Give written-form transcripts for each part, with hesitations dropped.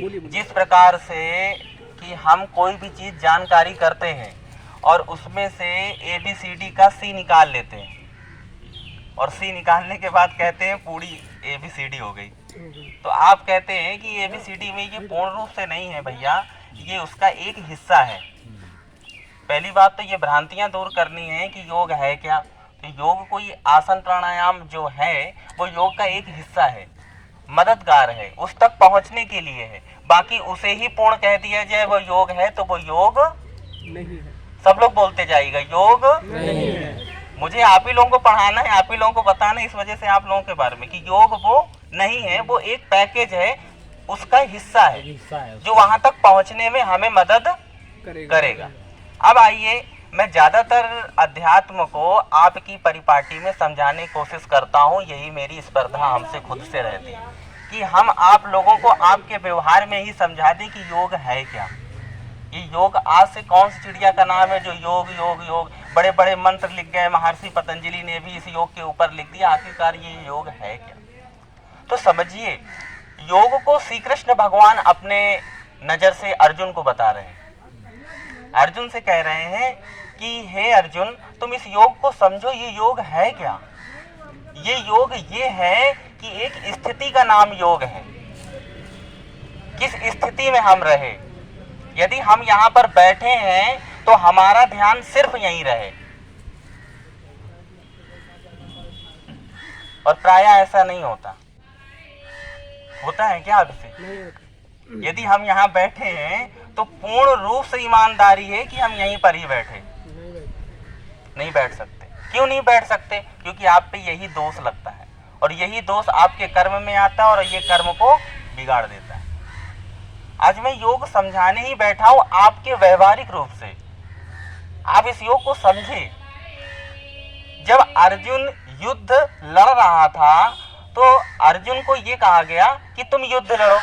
जिस प्रकार से कि हम कोई भी चीज़ जानकारी करते हैं और उसमें से ABCD का C निकाल लेते हैं और C निकालने के बाद कहते हैं पूरी ABCD हो गई। तो आप कहते हैं कि ABCD में ये पूर्ण रूप से नहीं है भैया, ये उसका एक हिस्सा है। पहली बात तो ये भ्रांतियां दूर करनी है कि योग है क्या। तो योग कोई आसन प्राणायाम जो है वो योग का एक हिस्सा है, मददगार है, उस तक पहुंचने के लिए है। बाकी उसे ही पूर्ण कह दिया जाए वो योग है तो वो योग नहीं है। सब लोग बोलते जाइएगा योग नहीं है। मुझे आप ही लोगों को पढ़ाना है, आप ही लोगों को बताना है, इस वजह से आप लोगों के बारे में कि योग वो नहीं है, वो एक पैकेज है, उसका हिस्सा है जो वहां तक पहुंचने में हमें मदद करेगा। अब आइए, मैं ज्यादातर अध्यात्म को आपकी परिपाटी में समझाने की कोशिश करता हूँ। यही मेरी स्पर्धा हमसे खुद से रहती है कि हम आप लोगों को आपके व्यवहार में ही समझा दें कि योग है क्या। ये योग आज से कौन सी चिड़िया का नाम है जो योग योग योग बड़े बड़े मंत्र लिख गए, महर्षि पतंजलि ने भी इस योग के ऊपर लिख दिया। आखिरकार ये योग है क्या? तो समझिए, योग को श्री कृष्ण भगवान अपने नजर से अर्जुन को बता रहे हैं। अर्जुन से कह रहे हैं कि हे अर्जुन, तुम इस योग को समझो, ये योग है क्या। ये योग ये है कि एक स्थिति का नाम योग है। किस स्थिति में हम रहे, यदि हम यहाँ पर बैठे हैं तो हमारा ध्यान सिर्फ यहीं रहे, और प्रायः ऐसा नहीं होता। होता है क्या आपसे? यदि हम यहाँ बैठे हैं तो पूर्ण रूप से ईमानदारी है कि हम यहीं पर ही बैठे, नहीं बैठ सकते। क्यों नहीं बैठ सकते? क्योंकि आप पे यही दोष लगता है और यही दोष आपके कर्म में आता है और ये कर्म को बिगाड़ देता है। आज मैं योग समझाने ही बैठा हूं आपके व्यवहारिक रूप से। आप इस योग को समझे। जब अर्जुन युद्ध लड़ रहा था तो अर्जुन को ये कहा गया कि तुम युद्ध लड़ो,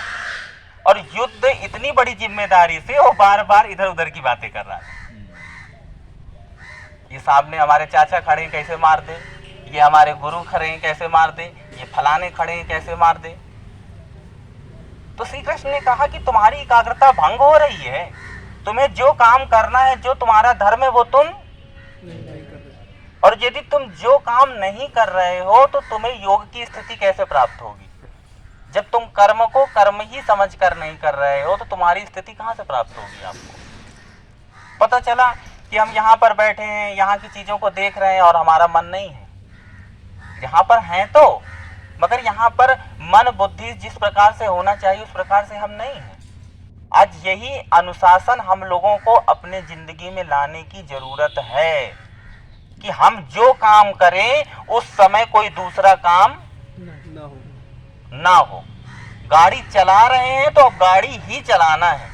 और युद्ध इतनी बड़ी जिम्मेदारी से वो बार बार इधर उधर की बातें कर रहा था। ये सामने हमारे चाचा खड़े हैं कैसे मार दे, ये हमारे गुरु खड़े हैं कैसे मार दे, ये फलाने खड़े हैं कैसे मार दे। तो श्री कृष्ण ने कहा कि तुम्हारी एकाग्रता भंग हो रही है, तुम्हें जो काम करना है, जो तुम्हारा धर्म है वो तुम नहीं कर रहे। और यदि तुम जो काम नहीं कर रहे हो तो तुम्हें योग की स्थिति कैसे प्राप्त होगी। जब तुम कर्म को कर्म ही समझकर नहीं कर रहे हो तो तुम्हारी स्थिति कहां से प्राप्त होगी। आपको पता चला कि हम यहाँ पर बैठे हैं, यहाँ की चीजों को देख रहे हैं और हमारा मन नहीं है। यहाँ पर हैं तो, मगर यहाँ पर मन बुद्धि जिस प्रकार से होना चाहिए उस प्रकार से हम नहीं हैं। आज यही अनुशासन हम लोगों को अपने जिंदगी में लाने की जरूरत है कि हम जो काम करें उस समय कोई दूसरा काम ना हो। गाड़ी चला रहे हैं तो अब गाड़ी ही चलाना है,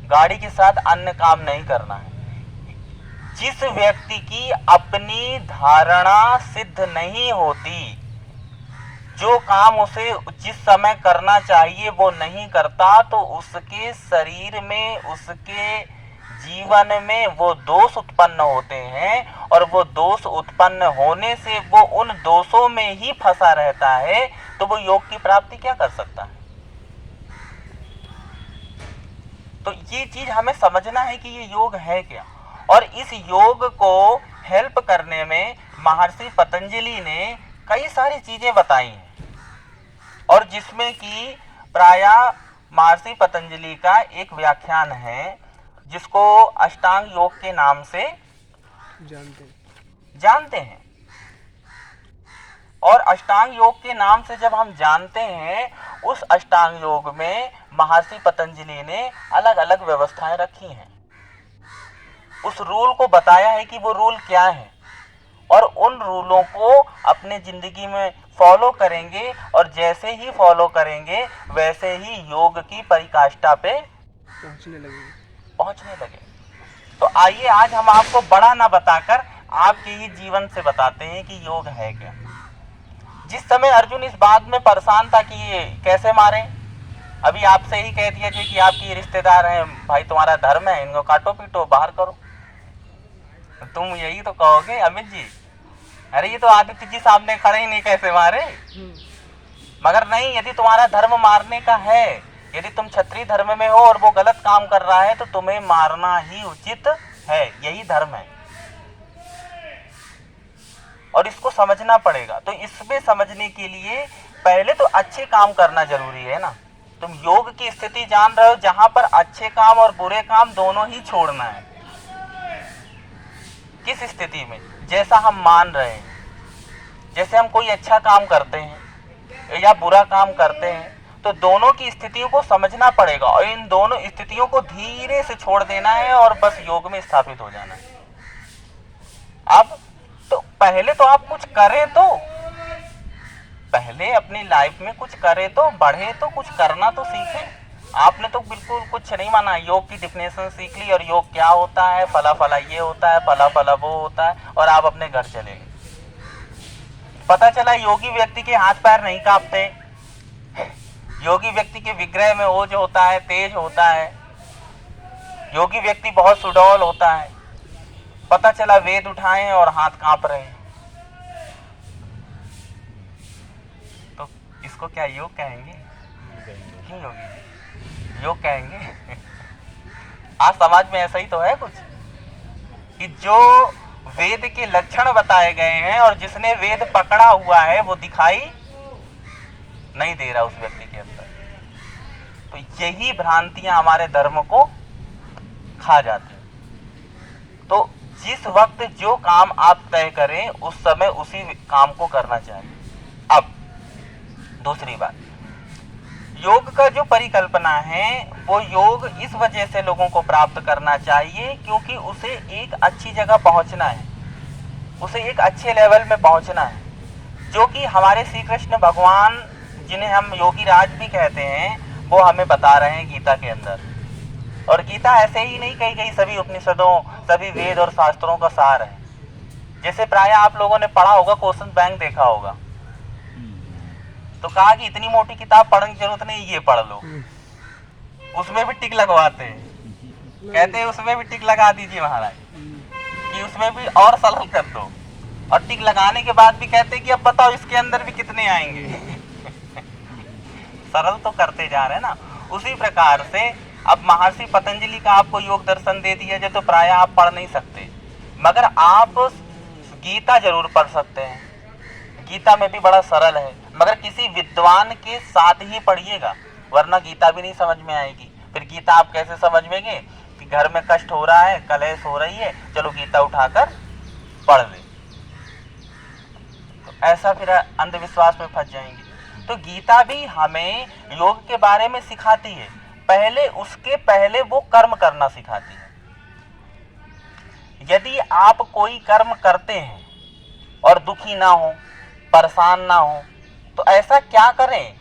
गाड़ी के साथ अन्य काम नहीं करना है। जिस व्यक्ति की अपनी धारणा सिद्ध नहीं होती, जो काम उसे जिस समय करना चाहिए वो नहीं करता, तो उसके शरीर में, उसके जीवन में वो दोष उत्पन्न होते हैं और वो दोष उत्पन्न होने से वो उन दोषों में ही फंसा रहता है। तो वो योग की प्राप्ति क्या कर सकता है? तो ये चीज हमें समझना है कि ये योग है क्या। और इस योग को हेल्प करने में महर्षि पतंजलि ने कई सारी चीजें बताई हैं, और जिसमें कि प्रायः महर्षि पतंजलि का एक व्याख्यान है जिसको अष्टांग योग के नाम से जानते हैं। और अष्टांग योग के नाम से जब हम जानते हैं, उस अष्टांग योग में महर्षि पतंजलि ने अलग अलग व्यवस्थाएं रखी हैं। उस रूल को बताया है कि वो रूल क्या है, और उन रूलों को अपने जिंदगी में फॉलो करेंगे, और जैसे ही फॉलो करेंगे वैसे ही योग की परिकाष्ठा पे पहुंचने लगे। तो आइए आज हम आपको बड़ा ना बताकर आपके ही जीवन से बताते हैं कि योग है क्या। जिस समय अर्जुन इस बात में परेशान था कि ये कैसे मारे, अभी आपसे ही कह दिया जाए कि आपकी रिश्तेदार हैं, भाई तुम्हारा धर्म है, इनको काटो पीटो बाहर करो, तुम यही तो कहोगे अमित जी, अरे ये तो आदित्य जी सामने खड़े ही नहीं, कैसे मारे। मगर नहीं, यदि तुम्हारा धर्म मारने का है यदि तुम क्षत्रिय धर्म में हो और वो गलत काम कर रहा है तो तुम्हें मारना ही उचित है, यही धर्म है। और इसको समझना पड़ेगा। तो इसमें समझने के लिए पहले तो अच्छे काम करना जरूरी है ना। तुम योग की स्थिति जान रहे हो जहां पर अच्छे काम और बुरे काम दोनों ही छोड़ना है। किस स्थिति में? जैसा हम मान रहे हैं, जैसे हम कोई अच्छा काम करते हैं या बुरा काम करते हैं, तो दोनों की स्थितियों को समझना पड़ेगा और इन दोनों स्थितियों को धीरे से छोड़ देना है और बस योग में स्थापित हो जाना है। अब तो पहले तो आप कुछ करें, तो पहले अपनी लाइफ में कुछ करें, तो बढ़े, तो कुछ करना तो सीखें। आपने तो बिल्कुल कुछ नहीं माना, योग की डिफिनेशन सीख ली और योग क्या होता है, फला फला ये होता है, फला फला वो होता है, और आप अपने घर चले गए। पता चला योगी व्यक्ति के हाथ पैर नहीं कांपते, योगी व्यक्ति के विग्रह में ओज होता है, तेज होता है, योगी व्यक्ति बहुत सुडौल होता है। पता चला वेद उठाए और हाथ कांप रहे हैं। तो इसको क्या योग कहेंगे? क्यों योगी जी योग कहेंगे? आज समाज में ऐसा ही तो है कुछ, कि जो वेद के लक्षण बताए गए हैं और जिसने वेद पकड़ा हुआ है वो दिखाई नहीं दे रहा उस व्यक्ति के अंदर। तो यही भ्रांतियां हमारे धर्म को खा जाती हैं। तो जिस वक्त जो काम आप तय करें उस समय उसी काम को करना चाहिए। अब दूसरी बात, योग का जो परिकल्पना है वो योग इस वजह से लोगों को प्राप्त करना चाहिए क्योंकि उसे एक अच्छी जगह पहुंचना है, उसे एक अच्छे लेवल में पहुंचना है, जो कि हमारे श्री कृष्ण भगवान, जिन्हें हम योगी राज भी कहते हैं, वो हमें बता रहे हैं गीता के अंदर। और गीता ऐसे ही नहीं कही गई, सभी उपनिषदों, सभी वेद और शास्त्रों का सार है। जैसे प्राय आप लोगों ने पढ़ा होगा, क्वेश्चन बैंक देखा होगा, तो कहा कि इतनी मोटी किताब पढ़ने की जरूरत नहीं, ये पढ़ लो। उसमें भी टिक लगवाते हैं, कहते हैं उसमें भी टिक लगा दीजिए महाराज, कि उसमें भी और सरल कर दो। और टिक लगाने के बाद भी कहते हैं कि अब बताओ इसके अंदर भी कितने आएंगे। सरल तो करते जा रहे हैं ना। उसी प्रकार से अब महर्षि पतंजलि का आपको योग दर्शन दे दिया जाए तो प्राय आप पढ़ नहीं सकते, मगर आप गीता जरूर पढ़ सकते हैं। गीता में भी बड़ा सरल है, मगर किसी विद्वान के साथ ही पढ़िएगा, वरना गीता भी नहीं समझ में आएगी। फिर गीता आप कैसे समझ मेंगे कि घर में कष्ट हो रहा है, कलेश हो रही है, चलो गीता उठाकर पढ़ ले, तो ऐसा फिर अंधविश्वास में फंस जाएंगे। तो गीता भी हमें योग के बारे में सिखाती है, पहले उसके पहले वो कर्म करना सिखाती है। यदि आप कोई कर्म करते हैं और दुखी ना हो, परेशान ना हो, तो ऐसा क्या करें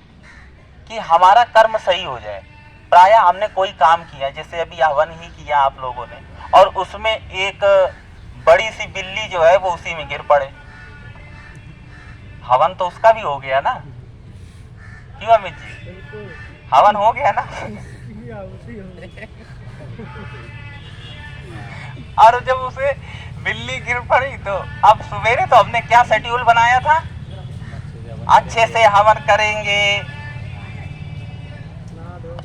कि हमारा कर्म सही हो जाए। प्राय हमने कोई काम किया, जैसे अभी हवन ही किया आप लोगों ने, और उसमें एक बड़ी सी बिल्ली जो है वो उसी में गिर पड़े, हवन तो उसका भी हो गया ना। क्यों अमित जी, हवन हो गया ना। और जब उसे बिल्ली गिर पड़ी तो अब सवेरे तो हमने क्या शेड्यूल बनाया था, अच्छे से हवन करेंगे,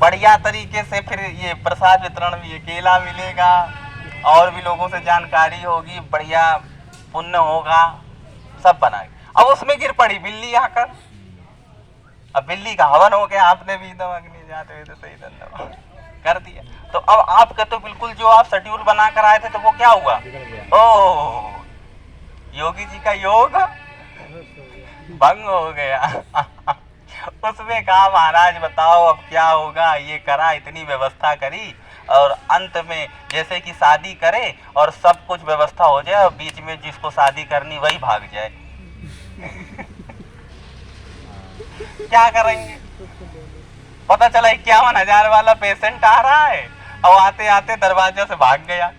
बढ़िया तरीके से, फिर ये प्रसाद वितरण भी, ये केला मिलेगा और भी लोगों से जानकारी होगी, बढ़िया पुण्य होगा, सब बनाए। अब उसमें गिर पड़ी बिल्ली आकर, अब बिल्ली का हवन हो गया, आपने भी तो अग्नि जाते हुए तो सही धन्यवाद कर दिया। तो अब आपका तो बिल्कुल जो आप शेड्यूल बना कर आए थे तो वो क्या हुआ, ओ योगी जी का योग भंग हो गया। उसमें कहा महाराज बताओ अब क्या होगा, ये करा, इतनी व्यवस्था करी, और अंत में जैसे कि शादी करे और सब कुछ व्यवस्था हो जाए और बीच में जिसको शादी करनी वही भाग जाए। क्या करेंगे? पता चला 51,000 वाला पेशेंट आ रहा है और आते आते दरवाजे से भाग गया।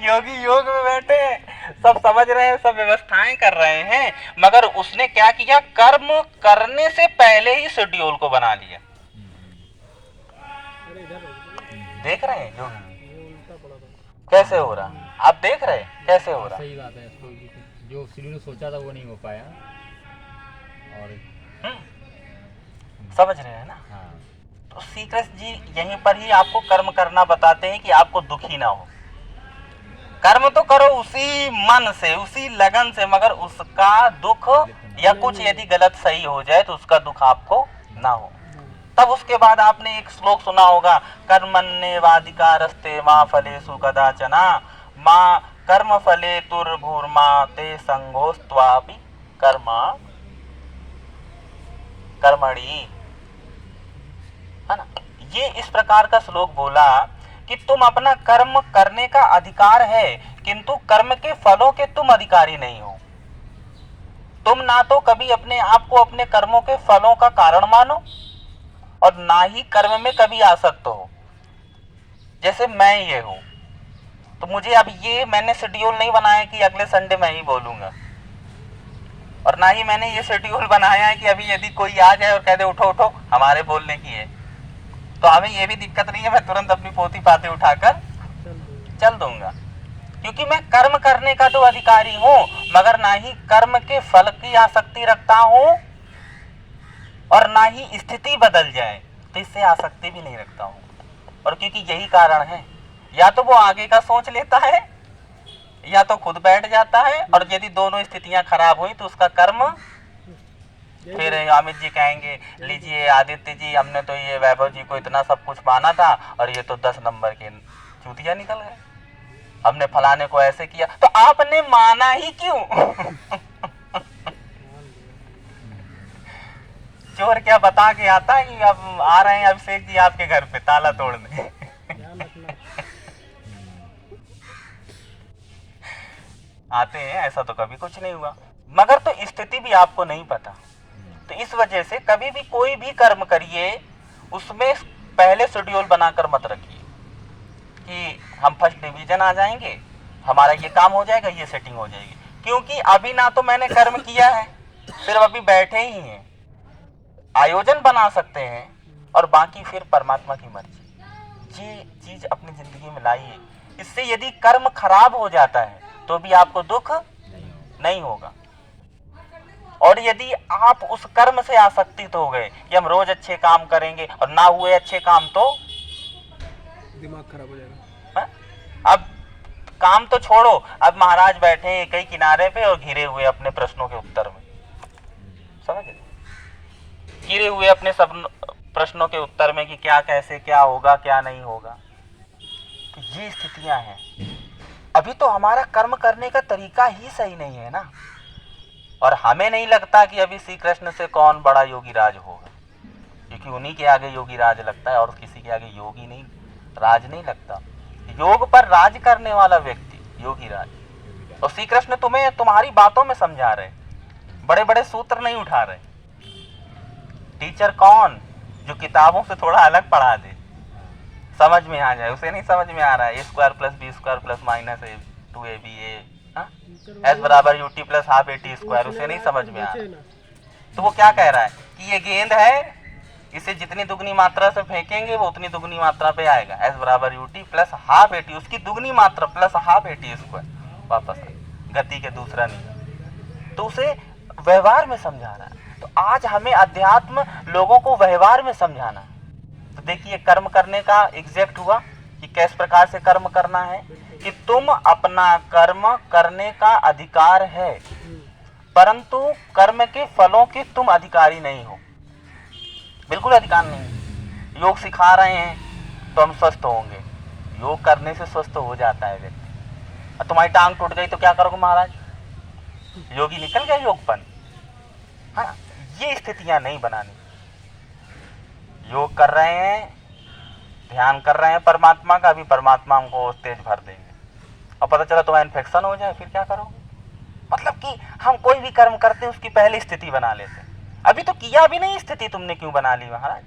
योगी योग में बैठे हैं, सब समझ रहे हैं, सब व्यवस्थाएं कर रहे हैं, मगर उसने क्या किया, कर्म करने से पहले ही शेड्यूल को बना लिया। देख रहे हैं योगी कैसे हो रहा, आप देख रहे हैं कैसे हो रहा। सही बात है, जो शेड्यूल सोचा था वो नहीं हो पाया, और समझ रहे हैं ना? हाँ। तो श्री कृष्ण जी यहीं पर ही आपको कर्म करना बताते हैं कि आपको दुखी ना हो। कर्म तो करो उसी मन से, उसी लगन से, मगर उसका दुख या कुछ यदि गलत सही हो जाए तो उसका दुख आपको ना हो। तब उसके बाद आपने एक श्लोक सुना होगा, कर्मण्येवाधिकारस्ते मा फलेषु कदाचन मा कर्म फले तुर्भुर्मा ते संगोस्त्वापि कर्मणि, है ना? ये इस प्रकार का श्लोक बोला कि तुम अपना कर्म करने का अधिकार है, किंतु कर्म के फलों के तुम अधिकारी नहीं हो। तुम ना तो कभी अपने आप को अपने कर्मों के फलों का कारण मानो और ना ही कर्म में कभी आसक्त हो। जैसे मैं ये हूं, तो मुझे अब ये मैंने शेड्यूल नहीं बनाया कि अगले संडे मैं ही बोलूंगा, और ना ही मैंने ये शेड्यूल बनाया है कि अभी यदि कोई आ जाए और कह दे उठो उठो हमारे बोलने की है, तो हमें ये भी दिक्कत नहीं है, मैं तुरंत अपनी पोथी पाते उठाकर चल दूंगा, क्योंकि मैं कर्म करने का तो अधिकारी हूं, मगर ना ही कर्म के फल की आसक्ति रखता हूं और ना ही स्थिति बदल जाए तो इससे आसक्ति भी नहीं रखता हूं। और क्योंकि यही कारण है, या तो वो आगे का सोच लेता है या तो खुद बैठ जाता है, और यदि दोनों स्थितियां खराब हुई तो उसका कर्म फिर अमित जी कहेंगे, लीजिए आदित्य जी, हमने तो ये वैभव जी को इतना सब कुछ माना था और ये तो 10 नंबर के चूतिया निकल गए, हमने फलाने को ऐसे किया, तो आपने माना ही क्यों? चोर क्या बता के आता है कि अब आ रहे हैं अभिषेक जी आपके घर पे ताला तोड़ने? आते हैं, ऐसा तो कभी कुछ नहीं हुआ, मगर तो स्थिति भी आपको नहीं पता। तो इस वजह से कभी भी कोई भी कर्म करिए, उसमें पहले शेड्यूल बनाकर मत रखिए कि हम फर्स्ट डिवीजन आ जाएंगे, हमारा ये काम हो जाएगा, ये सेटिंग हो जाएगी, क्योंकि अभी ना तो मैंने कर्म किया है, सिर्फ अभी बैठे ही हैं। आयोजन बना सकते हैं और बाकी फिर परमात्मा की मर्जी। ये चीज अपनी जिंदगी में लाइए, इससे यदि कर्म खराब हो जाता है तो भी आपको दुख नहीं होगा। और यदि आप उस कर्म से आसक्तित हो गए कि हम रोज अच्छे काम करेंगे और ना हुए अच्छे काम तो दिमाग खराब हो जाएगा। अब काम तो छोड़ो, अब महाराज बैठे हैं कई किनारे पे और घिरे हुए अपने प्रश्नों के उत्तर में, समझ गए? घिरे हुए अपने सब प्रश्नों के उत्तर में कि क्या कैसे क्या होगा क्या नहीं होगा। तो ये स्थितियां हैं। अभी तो हमारा कर्म करने का तरीका ही सही नहीं है ना, और हमें नहीं लगता कि अभी श्री कृष्ण से कौन बड़ा योगी राज होगा, क्योंकि उन्हीं के आगे योगी राज लगता है और किसी के आगे योगी नहीं राज नहीं लगता। योग पर राज करने वाला व्यक्ति योगी राज। और श्री कृष्ण तुम्हें तुम्हारी बातों में समझा रहे, बड़े बड़े सूत्र नहीं उठा रहे। टीचर कौन? जो किताबों से थोड़ा अलग पढ़ा दे, समझ में आ जाए। उसे नहीं समझ में आ रहा है a square plus b square plus minus 2ab s बराबर u t plus half a t square, उसे नहीं समझ में आ रहा। तो वो क्या कह रहा है कि ये गेंद है, इसे जितनी दुगनी मात्रा से फेंकेंगे वो उतनी दुगनी मात्रा पे आएगा, एस बराबर u t plus half a T, उसकी दुगनी मात्रा plus half a t square, वापस गति के दूसरा नहीं। तो उसे व्यवहार में समझा रहा है। तो आज हमें अध्यात्म लोगों को व्यवहार में समझाना। तो देखिए कर्म करने का एग्जैक्ट हुआ कि किस प्रकार से कर्म करना है, कि तुम अपना कर्म करने का अधिकार है, परंतु कर्म के फलों के तुम अधिकारी नहीं हो, बिल्कुल अधिकार नहीं। योग सिखा रहे हैं तो हम स्वस्थ होंगे, योग करने से स्वस्थ हो जाता है व्यक्ति। और तुम्हारी टांग टूट गई तो क्या करोगे महाराज? योगी निकल गया योगपन। हाँ, ये स्थितियां नहीं बनानी। योग कर रहे हैं, ध्यान कर रहे हैं परमात्मा का, अभी परमात्मा हमको तेज भर देंगे और पता चला तुम्हारा इन्फेक्शन हो जाए, फिर क्या करो? मतलब कि हम कोई भी कर्म करते हैं उसकी पहले स्थिति बना लेते हैं। अभी तो किया भी नहीं, स्थिति तुमने क्यों बना ली महाराज?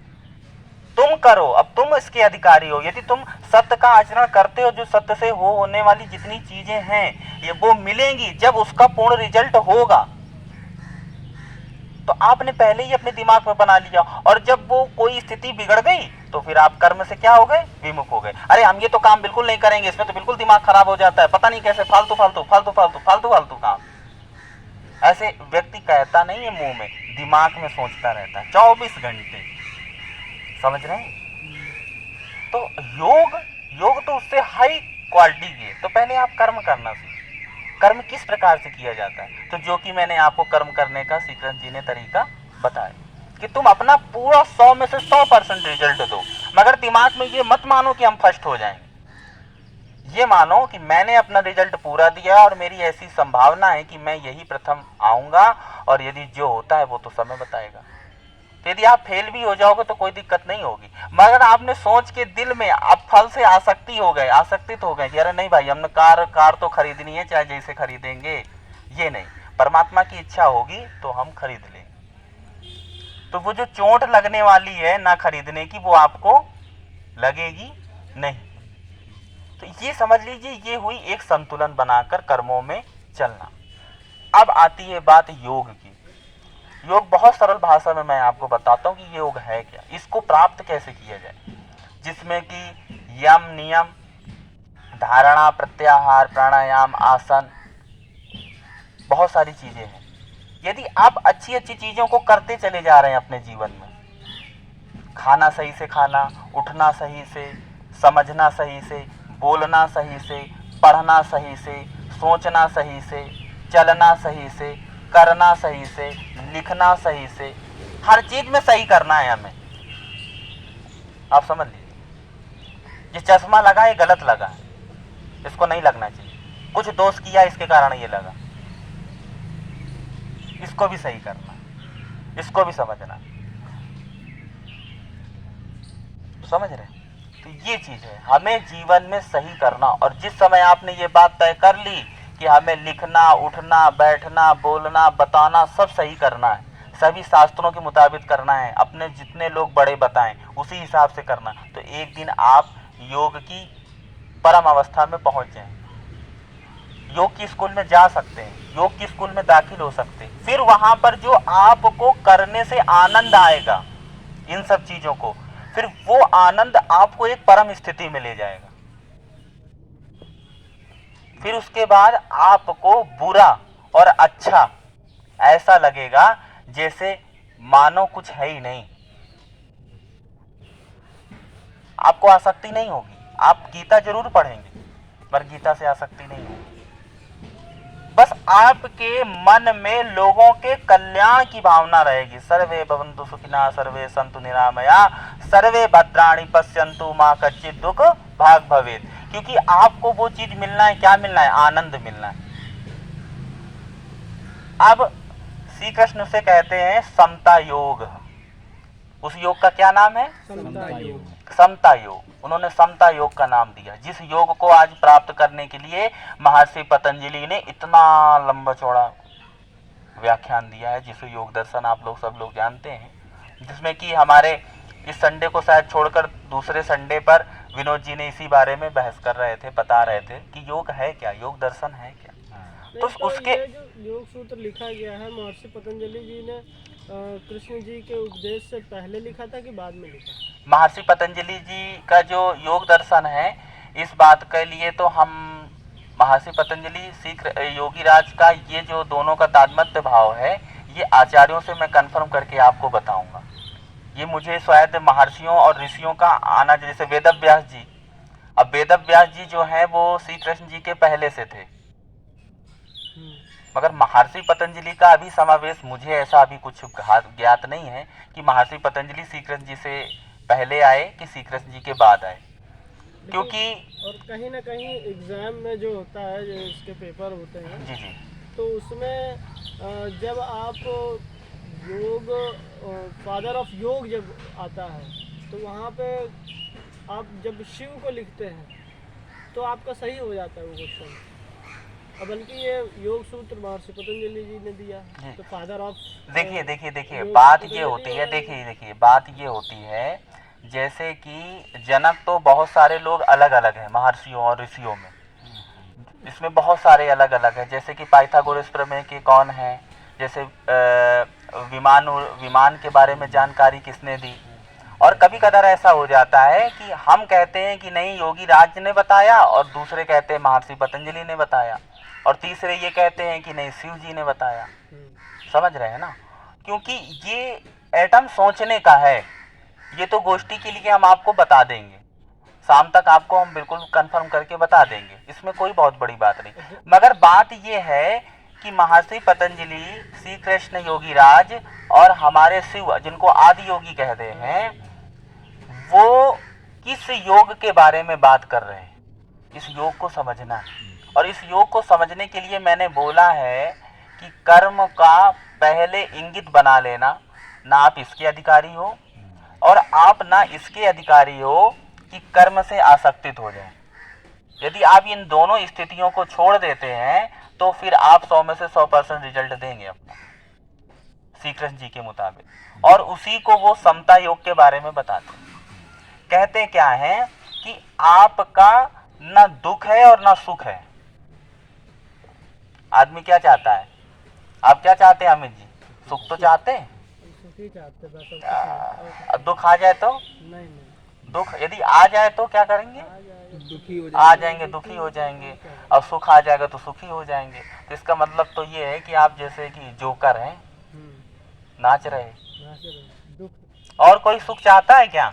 तुम करो, अब तुम इसके अधिकारी हो। यदि तुम सत्य का आचरण करते हो, जो सत्य से होने वाली जितनी चीजें हैं ये वो मिलेंगी, जब उसका पूर्ण रिजल्ट होगा तो आपने पहले ही अपने दिमाग में बना लिया। और जब वो कोई स्थिति बिगड़ गई तो फिर आप कर्म से क्या हो गए? विमुख हो गए। अरे हम ये तो काम बिल्कुल नहीं करेंगे, इसमें तो बिल्कुल दिमाग खराब हो जाता है, पता नहीं कैसे फालतू फालतू फालतू फालतू फालतू फालतू काम। ऐसे व्यक्ति कहता नहीं है मुंह में, दिमाग में सोचता रहता है 24 घंटे। समझ रहे हैं? तो योग तो उससे हाई क्वालिटी की है। तो पहले आप कर्म करना सीखें। कर्म किस प्रकार से किया जाता है, तो जो कि मैंने आपको कर्म करने का श्रीकृष्ण जी ने तरीका बताया कि तुम अपना पूरा 100 में से 100% रिजल्ट दो, मगर दिमाग में ये मत मानो कि हम फर्स्ट हो जाएंगे। ये मानो कि मैंने अपना रिजल्ट पूरा दिया और मेरी ऐसी संभावना है कि मैं यही प्रथम आऊंगा, और यदि जो होता है वो तो समय बताएगा। तो यदि आप फेल भी हो जाओगे तो कोई दिक्कत नहीं होगी, मगर आपने सोच के दिल में आप फल से आसक्तित हो गए कि अरे नहीं भाई, हमने कार तो खरीदनी है, चाहे जैसे खरीदेंगे। ये नहीं, परमात्मा की इच्छा होगी तो हम खरीद लेंगे। तो वो जो चोट लगने वाली है ना खरीदने की, वो आपको लगेगी नहीं। तो ये समझ लीजिए, ये हुई एक संतुलन बनाकर कर्मों में चलना। अब आती है बात योग की। योग बहुत सरल भाषा में मैं आपको बताता हूँ कि योग है क्या, इसको प्राप्त कैसे किया जाए, जिसमें कि यम नियम, धारणा, प्रत्याहार, प्राणायाम, आसन, बहुत सारी चीजें हैं। यदि आप अच्छी अच्छी चीजों को करते चले जा रहे हैं अपने जीवन में, खाना सही से खाना, उठना सही से, समझना सही से, बोलना सही से, पढ़ना सही से, सोचना सही से, चलना सही से, करना सही से, लिखना सही से, हर चीज में सही करना है हमें। आप समझ लीजिए, ये चश्मा लगा ये गलत लगा, इसको नहीं लगना चाहिए। कुछ दोष किया इसके कारण ये लगा, इसको भी सही करना, इसको भी समझना। समझ रहे? तो ये चीज है, हमें जीवन में सही करना। और जिस समय आपने ये बात तय कर ली कि हमें लिखना, उठना, बैठना, बोलना, बताना सब सही करना है, सभी शास्त्रों के मुताबिक करना है, अपने जितने लोग बड़े बताएं उसी हिसाब से करना, तो एक दिन आप योग की परम अवस्था में पहुंच जाएं। योग की स्कूल में जा सकते हैं, योग की स्कूल में दाखिल हो सकते हैं। फिर वहां पर जो आपको करने से आनंद आएगा इन सब चीजों को, फिर वो आनंद आपको एक परम स्थिति में ले जाएगा। फिर उसके बाद आपको बुरा और अच्छा ऐसा लगेगा जैसे मानो कुछ है ही नहीं। आपको आसक्ति नहीं होगी। आप गीता जरूर पढ़ेंगे, पर गीता से आसक्ति नहीं होगी। बस आपके मन में लोगों के कल्याण की भावना रहेगी। सर्वे भवन्तु सुखिनः, सर्वे सन्तु निरामया, सर्वे भद्राणि पश्यन्तु मा कश्चित् दुःख भाग् भवेत्। क्योंकि आपको वो चीज मिलना है, क्या मिलना है? आनंद मिलना है। अब श्री कृष्ण से कहते हैं समता योग। उस योग का क्या नाम है? समता योग। समता योग। उन्होंने समता योग का नाम दिया, जिस योग को आज प्राप्त करने के लिए महर्षि पतंजलि ने इतना लंबा चौड़ा व्याख्यान दिया है, जिसे योग दर्शन आप लोग सब लोग जानते हैं, जिसमें कि हमारे इस संडे को शायद छोड़कर दूसरे संडे पर विनोद जी ने इसी बारे में बहस कर रहे थे, बता रहे थे कि योग है क्या, योग दर्शन है क्या। तो उसके ये जो योग सूत्र लिखा गया है, महर्षि पतंजलि जी ने कृष्ण जी के उपदेश से पहले लिखा था कि बाद में लिखा? महर्षि पतंजलि जी का जो योग दर्शन है, इस बात के लिए तो हम महर्षि पतंजलि श्री योगी राज का ये जो दोनों का तादात्म्य भाव है, ये आचार्यों से मैं कंफर्म करके आपको बताऊंगा। ये मुझे शायद महर्षियों और ऋषियों का आना, जैसे वेदव्यास जी, अब वेदव्यास जी जो हैं वो श्री कृष्ण जी के पहले से थे, मगर महर्षि पतंजलि का अभी समावेश मुझे ऐसा अभी कुछ ज्ञात नहीं है कि महर्षि पतंजलि श्री कृष्ण जी से पहले आए कि श्री कृष्ण जी के बाद आए। क्योंकि और कहीं ना कहीं एग्जाम में जो होता है, जो इसके पेपर होते हैं जी जी, तो उसमें जब आप योग, फादर ऑफ योग जब आता है, तो वहाँ पे आप जब शिव को लिखते हैं तो आपका सही हो जाता है वो क्वेश्चन। और बल्कि ये योग सूत्र महर्षि पतंजलि जी ने दिया है, तो फादर ऑफ देखिए बात ये होती है, देखिए बात ये होती है, जैसे कि जनक तो बहुत सारे लोग अलग अलग हैं महर्षियों और ऋषियों में, इसमें बहुत सारे अलग अलग हैं। जैसे कि पाइथागोरस प्रमेय के कौन है, जैसे विमान के बारे में जानकारी किसने दी। और कभी कदार ऐसा हो जाता है कि हम कहते हैं कि नहीं योगी राज ने बताया, और दूसरे कहते हैं महर्षि पतंजलि ने बताया, और तीसरे ये कहते हैं कि नहीं शिव जी ने बताया। समझ रहे हैं ना? क्योंकि ये एटम सोचने का है, ये तो गोष्ठी के लिए हम आपको बता देंगे, शाम तक आपको हम बिल्कुल कंफर्म करके बता देंगे, इसमें कोई बहुत बड़ी बात नहीं। मगर बात ये है कि महर्षि पतंजलि, श्री कृष्ण योगीराज और हमारे शिव, जिनको आदि योगी कहते हैं, वो किस योग के बारे में बात कर रहे हैं, इस योग को समझना है। और इस योग को समझने के लिए मैंने बोला है कि कर्म का पहले इंगित बना लेना, ना आप इसके अधिकारी हो और आप ना इसके अधिकारी हो कि कर्म से आसक्तित हो जाए। यदि आप इन दोनों स्थितियों को छोड़ देते हैं तो फिर आप 100 में से 100% रिजल्ट देंगे अपना, श्री कृष्ण जी के मुताबिक। और उसी को वो समता योग के बारे में बताते हैं। कहते क्या है कि आपका ना दुख है और ना सुख है। आदमी क्या चाहता है? आप क्या चाहते हैं अमित जी? सुख तो चाहते हैं, सुखी चाहते बस, और कुछ नहीं। दुख आ जाए तो? नहीं नहीं, दुख यदि आ जाए तो क्या करेंगे? दुखी हो आ जाएंगे, दुखी हो जाएंगे। और सुख आ जाएगा तो सुखी हो जाएंगे। तो इसका मतलब तो ये है कि आप जैसे कि जोकर हैं, नाच रहे। दुख और कोई सुख चाहता है क्या?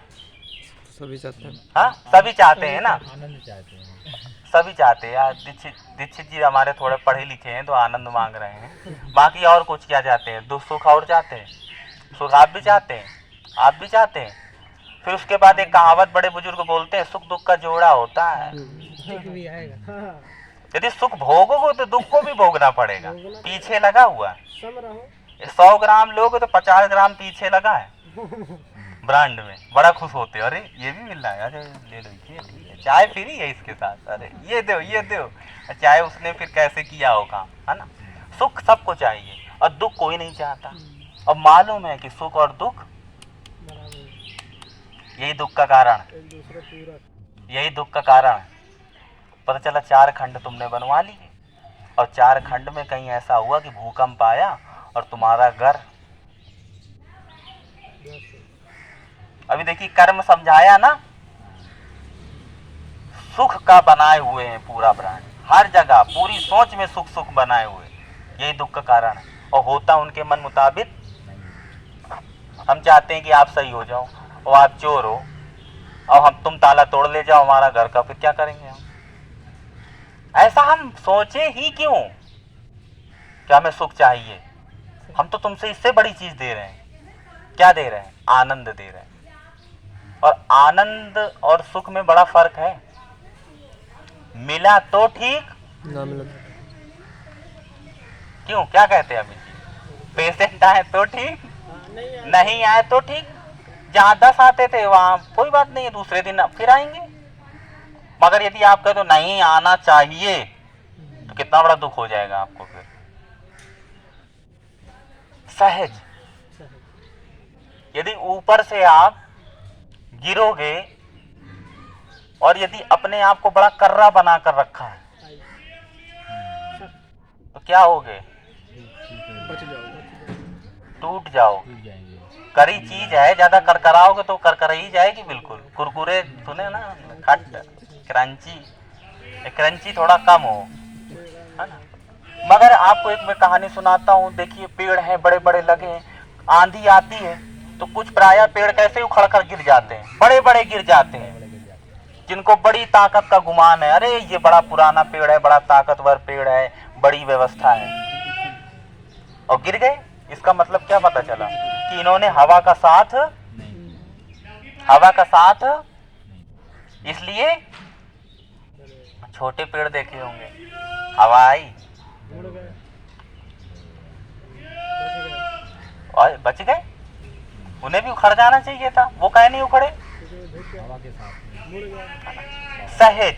सभी चाहते हैं। हाँ, सभी चाहते हैं ना, आनंद चाहते हैं। सभी चाहते हैं यार। दीक्षित जी हमारे थोड़े पढ़े लिखे हैं तो आनंद मांग रहे हैं। बाकी और कुछ क्या चाहते हैं? दुख सुख और चाहते हैं। सुख आप भी चाहते हैं, आप भी चाहते हैं। फिर उसके बाद एक कहावत बड़े बुजुर्ग बोलते हैं, सुख दुख का जोड़ा होता है। दुख भी आएगा। हाँ, यदि सुख भोगोगे तो दुख को भी भोगना पड़ेगा। पीछे लगा हुआ है, सम रहो। 100 ग्राम लोगे तो 50 ग्राम पीछे लगा है ब्रांड में। बड़ा खुश होते हो, अरे ये भी मिल रहा है, अरे ले लो, ये ठीक है, चाय फ्री है इसके साथ, अरे ये दो ये दो। चाहे उसने फिर कैसे किया होगा, है ना। सुख सबको चाहिए और दुख कोई नहीं चाहता। अब मालूम है कि सुख और दुख बराबर, यही दुख का कारण है, एक दूसरे पूरक। यही दुख का कारण है। पता चला 4 खंड तुमने बनवा लिए और 4 खंड में कहीं ऐसा हुआ कि भूकंप आया और तुम्हारा घर। अभी देखिए कर्म समझाया ना, सुख का बनाए हुए हैं पूरा ब्रांड, हर जगह पूरी सोच में सुख सुख बनाए हुए। यही दुख का कारण है और होता उनके मन मुताबिक। हम चाहते हैं कि आप सही हो जाओ और आप चोर हो और हम तुम ताला तोड़ ले जाओ हमारा घर का, फिर क्या करेंगे हम? ऐसा हम सोचे ही क्यों कि हमें सुख चाहिए? हम तो तुमसे इससे बड़ी चीज दे रहे हैं। क्या दे रहे हैं? आनंद दे रहे हैं। और आनंद और सुख में बड़ा फर्क है। मिला तो ठीक, ना मिला क्यों, क्या कहते हैं अभी? पेशेंट आए तो ठीक, हाँ, नहीं आए। नहीं आए तो ठीक। जहाँ 10 आते थे वहां कोई बात नहीं है, दूसरे दिन फिर आएंगे। मगर यदि आप कहे तो नहीं आना चाहिए तो कितना बड़ा दुख हो जाएगा आपको फिर। सहज, यदि ऊपर से आप गिरोगे और यदि अपने आप को बड़ा कर्रा बना कर रखा है तो क्या होगे? बच जाओ। टूट जाओ। टूट जाएंगे। करी चीज है, ज्यादा करकराओगे तो करकर ही जाएगी बिल्कुल। कुरकुरे सुने ना, खट क्रंची, क्रंची थोड़ा कम हो, है ना। मगर आपको एक मैं कहानी सुनाता हूँ। देखिए पेड़ हैं बड़े बड़े लगे हैं, आंधी आती है तो कुछ प्राय पेड़ कैसे उखड़ कर गिर जाते हैं, बड़े बड़े गिर जाते हैं। जिनको बड़ी ताकत का गुमान है, अरे ये बड़ा पुराना पेड़ है, बड़ा ताकतवर पेड़ है, बड़ी व्यवस्था है, और गिर गए। इसका मतलब क्या पता चला कि इन्होंने हवा का साथ, हवा का साथ, इसलिए छोटे पेड़ देखे होंगे, हवा आई मुड़ गए, बच गए। और बच गए। उन्हें भी उखड़ जाना चाहिए था, वो काहे नहीं उखड़े? हवा के साथ मुड़ गए। सहज,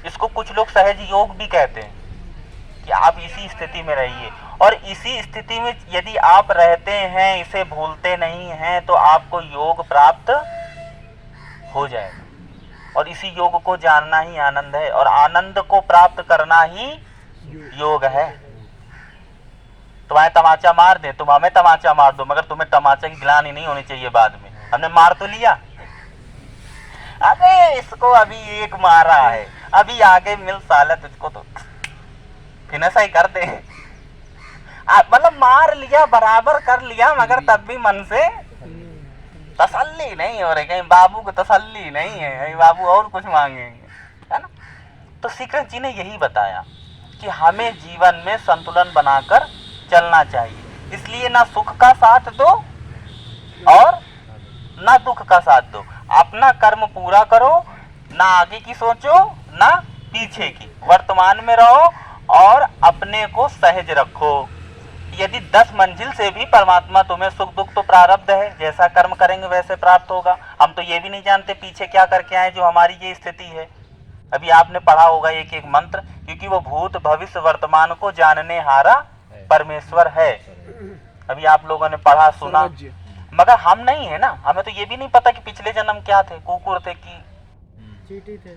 इसको कुछ लोग सहज योग भी कहते हैं कि आप इसी स्थिति में रहिए। और इसी स्थिति में यदि आप रहते हैं, इसे भूलते नहीं हैं, तो आपको योग प्राप्त हो जाएगा। और इसी योग को जानना ही आनंद है और आनंद को प्राप्त करना ही योग है। तुम्हें तमाचा मार दे, तुम हमें तमाचा मार दो, मगर तुम्हें तमाचा की ग्लानि नहीं होनी चाहिए बाद में। हमने मार तो लिया, अबे इसको अभी एक मारा है, अभी आगे मिल साला तुझको, तो फिर ऐसा ही कर दे। मतलब मार लिया, बराबर कर लिया, मगर तब भी मन से तसल्ली नहीं हो रही। कहीं बाबू को तसल्ली नहीं है, कहीं बाबू और कुछ मांगेंगे, है ना। तो श्री कृष्ण जी ने यही बताया कि हमें जीवन में संतुलन बनाकर चलना चाहिए। इसलिए ना सुख का साथ दो और ना दुख का साथ दो। अपना कर्म पूरा करो, ना आगे की सोचो ना पीछे की, वर्तमान में रहो और अपने को सहज रखो। यदि 10 मंजिल से भी परमात्मा तुम्हें सुख दुख तो प्रारब्ध है, जैसा कर्म करेंगे वैसे प्राप्त होगा। हम तो ये भी नहीं जानते पीछे क्या करके आए जो हमारी ये स्थिति है। अभी आपने पढ़ा होगा एक एक मंत्र, क्योंकि वो भूत भविष्य वर्तमान को जानने हारा परमेश्वर है। अभी आप लोगों ने पढ़ा सुना, मगर हम नहीं है ना, हमें तो ये भी नहीं पता कि पिछले जन्म क्या थे, कुकुर थे कि चींटी थे।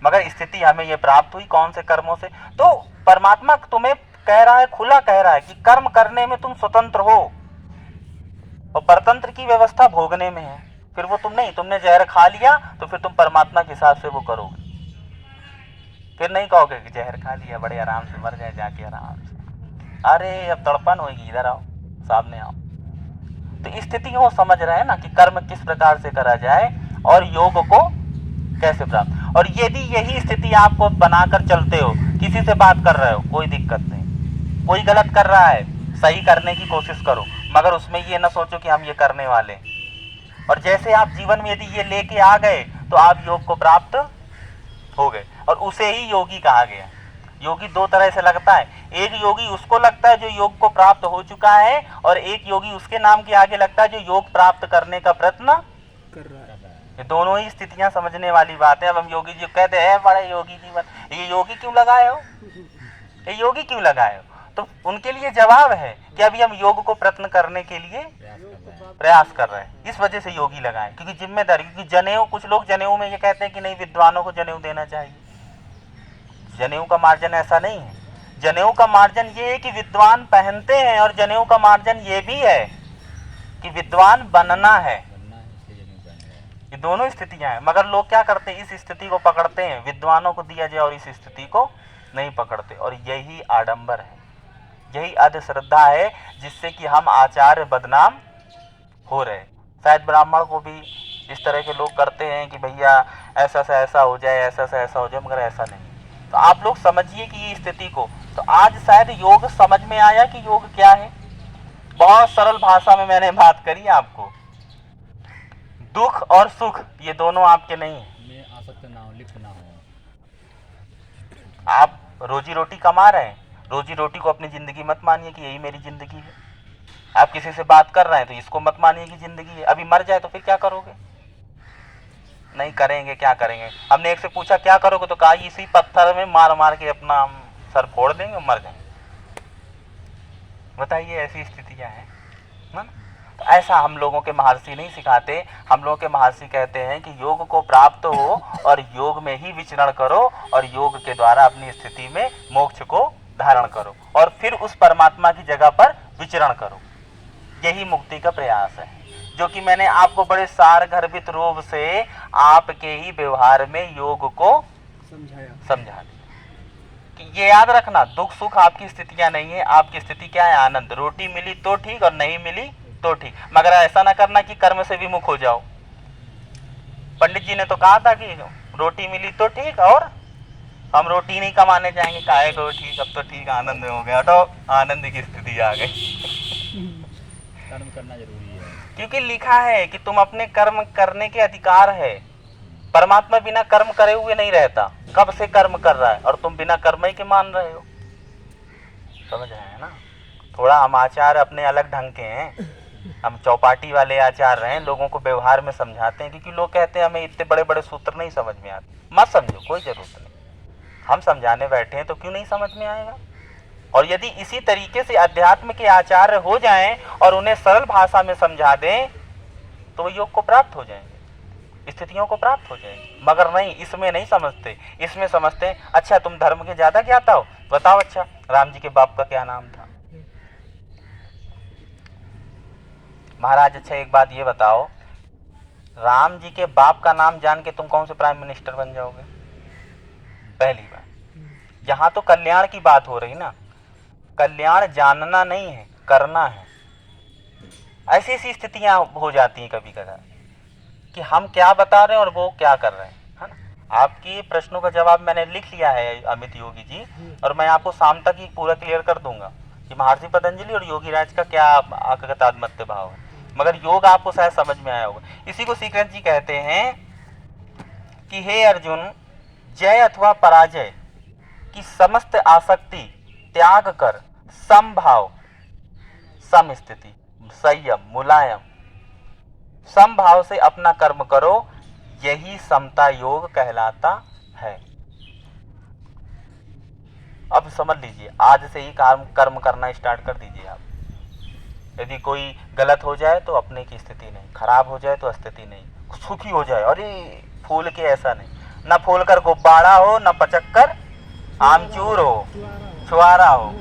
मगर स्थिति हमें ये प्राप्त हुई कौन से कर्मों से। तो परमात्मा तुम्हें कह रहा है, खुला कह रहा है कि कर्म करने में तुम स्वतंत्र हो और परतंत्र की व्यवस्था भोगने में है। फिर वो तुम नहीं, तुमने जहर खा लिया तो फिर तुम परमात्मा के हिसाब से वो करोगे। फिर नहीं कहोगे कि जहर खा लिया, बड़े आराम से मर जाए जाके आराम से, अरे अब तड़पन होगी, इधर आओ, सामने आओ। तो स्थिति को समझ रहे हैं ना कि कर्म किस प्रकार से करा जाए और योग को कैसे प्राप्त। और यदि यही स्थिति आपको बनाकर चलते हो, किसी से बात कर रहे हो कोई दिक्कत नहीं, कोई गलत कर रहा है सही करने की कोशिश करो, मगर उसमें ये ना सोचो कि हम ये करने वाले। और जैसे आप जीवन में यदि ये लेके आ गए तो आप योग को प्राप्त हो गए, और उसे ही योगी कहा गया। योगी दो तरह से लगता है, एक योगी उसको लगता है जो योग को प्राप्त हो चुका है, और एक योगी उसके नाम के आगे लगता है जो योग प्राप्त करने का प्रयत्न कर रहा है। ये दोनों ही स्थितियां समझने वाली बात है। अब हम योगी जी कहते हैं बड़े योगी जीवन, ये योगी क्यों लगाए हो, ये योगी क्यों लगाए हो? तो उनके लिए जवाब है कि अभी हम योग को प्रयत्न करने के लिए प्रयास कर रहे हैं, इस वजह से योगी लगाए, क्योंकि जिम्मेदारी। क्योंकि जनेऊ, कुछ लोग जनेऊ में ये कहते हैं कि नहीं विद्वानों को जनेऊ देना चाहिए। जनेऊ का मार्जन ऐसा नहीं है। जनेऊ का मार्जन ये है कि विद्वान पहनते हैं, और जनेऊ का मार्जन ये भी है कि विद्वान बनना है। ये दोनों स्थितियां हैं, मगर लोग क्या करते हैं, इस स्थिति को पकड़ते हैं, विद्वानों को दिया जाए, और इस स्थिति को नहीं पकड़ते। और यही आडंबर है, यही अंधश्रद्धा है, जिससे कि हम आचार्य बदनाम हो रहे। शायद ब्राह्मण को भी इस तरह के लोग करते हैं कि भैया ऐसा से ऐसा हो जाए, ऐसा से ऐसा हो जाए, मगर ऐसा नहीं। तो आप लोग समझिए कि ये स्थिति को। तो आज शायद योग समझ में आया कि योग क्या है। बहुत सरल भाषा में मैंने बात करी आपको। दुख और सुख ये दोनों आपके नहीं है। में आसक्त ना हो, लिप्त ना हो। आप रोजी रोटी कमा रहे हैं, रोजी रोटी को अपनी जिंदगी मत मानिए कि यही मेरी जिंदगी है। आप किसी से बात कर रहे हैं तो इसको मत मानिए कि जिंदगी है। अभी मर जाए तो फिर क्या करोगे? नहीं करेंगे, क्या करेंगे? हमने एक से पूछा क्या करोगे, तो कहा इसी पत्थर में मार मार के अपना हम सर फोड़ देंगे, मर जाएंगे। बताइए, ऐसी स्थितियां हैं ना। तो ऐसा हम लोगों के महर्षि नहीं सिखाते। हम लोगों के महर्षि कहते हैं कि योग को प्राप्त हो और योग में ही विचरण करो, और योग के द्वारा अपनी स्थिति में मोक्ष को धारण करो, और फिर उस परमात्मा की जगह पर विचरण करो। यही मुक्ति का प्रयास है, जो कि मैंने आपको बड़े सार गर्भित रूप से आपके ही व्यवहार में योग को समझा दिया। कि ये याद रखना, दुख सुख आपकी स्थितियां नहीं है। आपकी स्थिति क्या है? आनंद। रोटी मिली तो ठीक और नहीं मिली तो ठीक, मगर ऐसा ना करना कि कर्म से विमुख हो जाओ। पंडित जी ने तो कहा था कि रोटी मिली तो ठीक, और हम रोटी नहीं कमाने जाएंगे। काहे को ठीक, अब तो ठीक, आनंद में हो गया, तो आनंद की स्थिति आ गई। कर्म करना जरूरी है, क्योंकि लिखा है कि तुम अपने कर्म करने के अधिकार है। परमात्मा बिना कर्म करे हुए नहीं रहता, कब से कर्म कर रहा है, और तुम बिना कर्म ही के मान रहे हो। समझ रहे हैं ना। थोड़ा हम आचार अपने अलग ढंग के हैं, हम चौपाटी वाले आचार हैं, लोगों को व्यवहार में समझाते हैं। क्योंकि लोग कहते हैं हमें इतने बड़े बड़े सूत्र नहीं समझ में आते। मत समझो, कोई जरूरत नहीं। हम समझाने बैठे हैं तो क्यों नहीं समझ में आएगा। और यदि इसी तरीके से अध्यात्म के आचार्य हो जाएं और उन्हें सरल भाषा में समझा दें, तो वो योग को प्राप्त हो जाएंगे, स्थितियों को प्राप्त हो जाएंगे। मगर नहीं, इसमें नहीं समझते। इसमें समझते हैं अच्छा तुम धर्म के ज्यादा ज्ञाता हो, बताओ अच्छा राम जी के बाप का क्या नाम था? महाराज अच्छा एक बात ये बताओ, राम जी के बाप का नाम जान के तुम कौन से प्राइम मिनिस्टर बन जाओगे? पहली बात। यहाँ तो कल्याण की बात हो रही ना, कल्याण जानना नहीं है, करना है। ऐसी ऐसी स्थितियां हो जाती हैं कभी कभार कि हम क्या बता रहे हैं और वो क्या कर रहे हैं, है ना। आपकी प्रश्नों का जवाब मैंने लिख लिया है अमित योगी जी, और मैं आपको शाम तक ही पूरा क्लियर कर दूंगा कि महर्षि पतंजलि और योगी राज का क्या तादात्म्य भाव है। मगर योग आपको शायद समझ में आया होगा। इसी को श्रीकृष्ण जी कहते हैं कि हे अर्जुन, जय अथवा पराजय की समस्त आसक्ति त्याग कर समभाव, सम स्थिति, संयम, मुलायम, समभाव से अपना कर्म करो, यही समता योग कहलाता है। अब समझ लीजिए, आज से ही कर्म करना स्टार्ट कर दीजिए आप। यदि कोई गलत हो जाए तो अपने की स्थिति नहीं, खराब हो जाए तो स्थिति नहीं, सुखी हो जाए अरे फूल के ऐसा नहीं, न फूल कर गुब्बारा हो, न पचक कर आमचूर हो, छुआरा हो,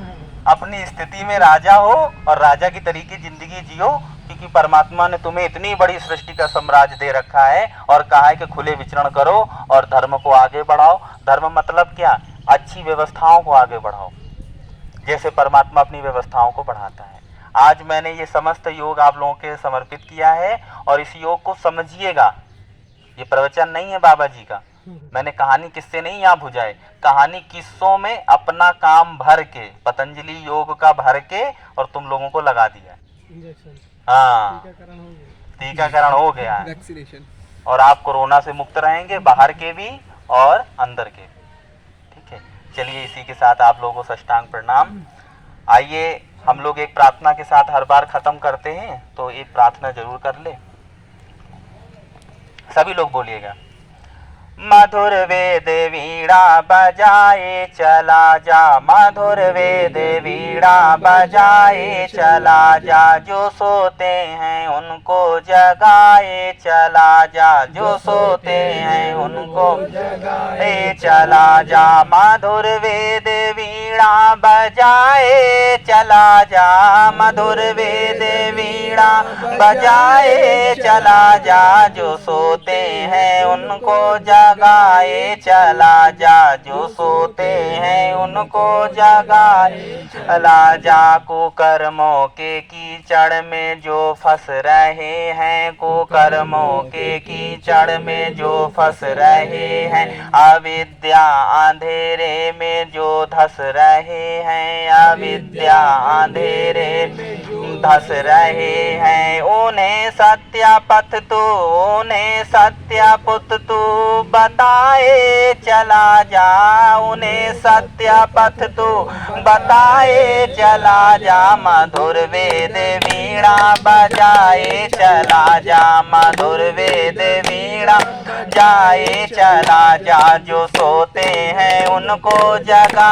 अपनी स्थिति में राजा हो और राजा की तरीके जिंदगी जियो, क्योंकि परमात्मा ने तुम्हें इतनी बड़ी सृष्टि का साम्राज्य दे रखा है और कहा है कि खुले विचरण करो और धर्म को आगे बढ़ाओ। धर्म मतलब क्या? अच्छी व्यवस्थाओं को आगे बढ़ाओ, जैसे परमात्मा अपनी व्यवस्थाओं को बढ़ाता है। आज मैंने ये समस्त योग आप लोगों के समर्पित किया है और इस योग को समझिएगा। ये प्रवचन नहीं है बाबा जी का, मैंने कहानी किस्से नहीं यहाँ बुझाए, कहानी किस्सों में अपना काम भर के, पतंजलि योग का भर के और तुम लोगों को लगा दिया। हाँ, टीकाकरण हो गया है, वैक्सीनेशन, और आप कोरोना से मुक्त रहेंगे, बाहर के भी और अंदर के भी। ठीक है, चलिए इसी के साथ आप लोगों को साष्टांग प्रणाम। आइए हम लोग एक प्रार्थना के साथ हर बार खत्म करते हैं, तो एक प्रार्थना जरूर कर ले। सभी लोग बोलिएगा। मधुर वेद वीणा बजाए चला जा, मधुर वेद वीणा बजाए चला जा, जो सोते हैं उनको जगाए चला जा, जो सोते हैं उनको जगाए चला जा, मधुर वेद वीणा बजाए चला जा, मधुर वेद वीणा बजाए चला जा, जो सोते हैं उनको जगाए चला जा, जो सोते हैं उनको जगाए चला जा, कुकर्मों के कीचड़ में जो फंस रहे हैं, कुकर्मों के कीचड़ में जो फंस रहे हैं, अविद्या अंधेरे में जो धस रहे हैं, अविद्या अंधेरे में धस रहे हैं, उन्हें सत्य पथ तू, उन्हें सत्य पुत तू बताए चला जा, उन्हें सत्य पथ तू बताए चला जा, मधुर वेद वीणा बजाए चला जा, मधुर वेद वीणा बजाए चला जा, जो सोते हैं उनको जगा